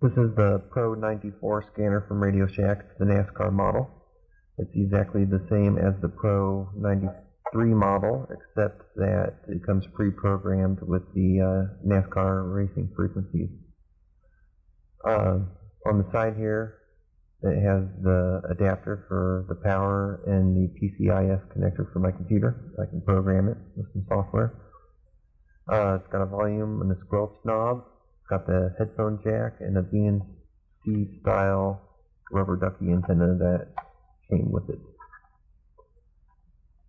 This is the Pro-84 scanner from RadioShack. It's the NASCAR model. It's exactly the same as the Pro-93 model, except that it comes pre-programmed with the NASCAR racing frequencies. On the side here, it has the adapter for the power and the PCIe connector for my computer. I can program it with some software. It's got a volume and a squelch knob. It's got the headphone jack and a BNC style rubber ducky antenna that came with it.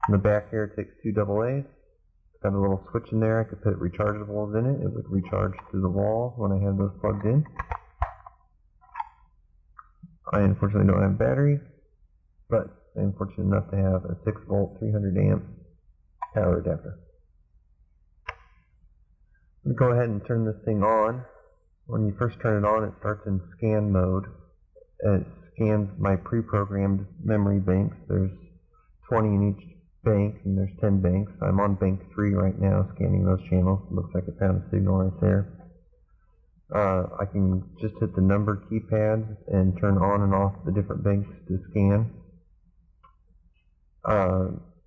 In the back here, it takes two AA's. It's got a little switch in there. I could put rechargeables in it. It would recharge to the wall when I have those plugged in. I unfortunately don't have batteries, but I'm fortunate enough to have a 6-volt, 300-amp power adapter. Go ahead and turn this thing on. When you first turn it on, it starts in scan mode. It scans my pre-programmed memory banks. There's 20 in each bank, and there's 10 banks. I'm on bank 3 right now, scanning those channels. It looks like it found a signal right there. I can just hit the number keypad and turn on and off the different banks to scan.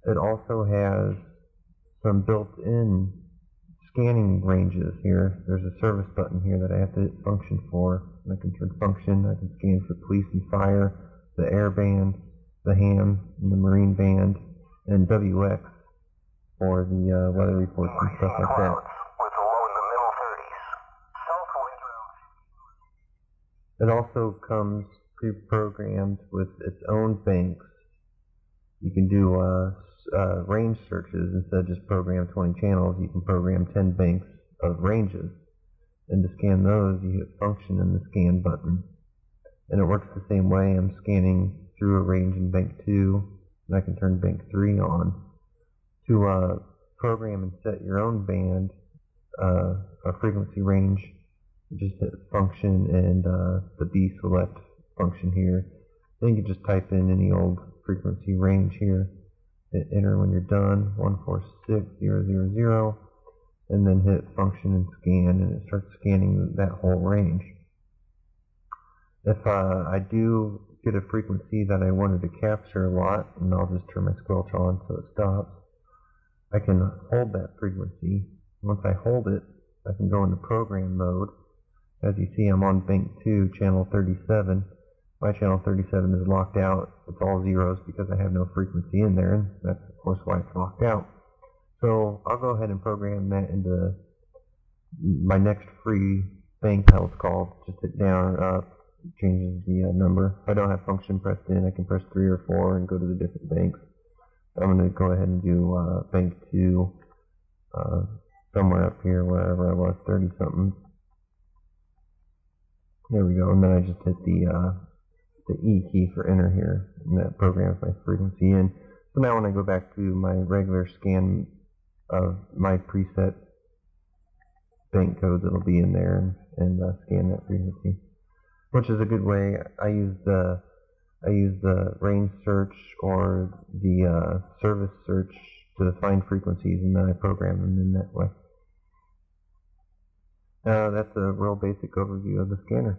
It also has some built-in scanning ranges here. There's a service button here that I have to hit function for. I can turn function. I can scan for police and fire, the air band, the ham, and the marine band, and WX for the weather reports and stuff like that. It also comes pre-programmed with its own banks. You can do range searches. Instead of just program 20 channels, you can program 10 banks of ranges. And to scan those, you hit function and the scan button. And it works the same way. I'm scanning through a range in bank 2, and I can turn bank 3 on. To program and set your own band, a frequency range, you just hit function and the B select function here. Then you can just type in any old frequency range here. Hit enter when you're done, 146000, and then hit function and scan, and it starts scanning that whole range. If I do get a frequency that I wanted to capture a lot, and I'll just turn my squelch on so it stops, I can hold that frequency. Once I hold it, I can go into program mode. As you see, I'm on bank 2, channel 37. My channel 37 is locked out. It's all zeros because I have no frequency in there, and that's of course why it's locked out. So I'll go ahead and program that into my next free bank, how it's called. Just hit down or up, it changes the number. If I don't have function pressed in, I can press 3 or 4 and go to the different banks. I'm going to go ahead and do bank 2 somewhere up here, wherever I was, 30 something. There we go, and then I just hit the E key for enter here, and that programs my frequency in. So now when I go back to my regular scan of my preset bank codes, it'll be in there and scan that frequency, which is a good way. I use the range search or the service search to find frequencies, and then I program them in that way. That's a real basic overview of the scanner.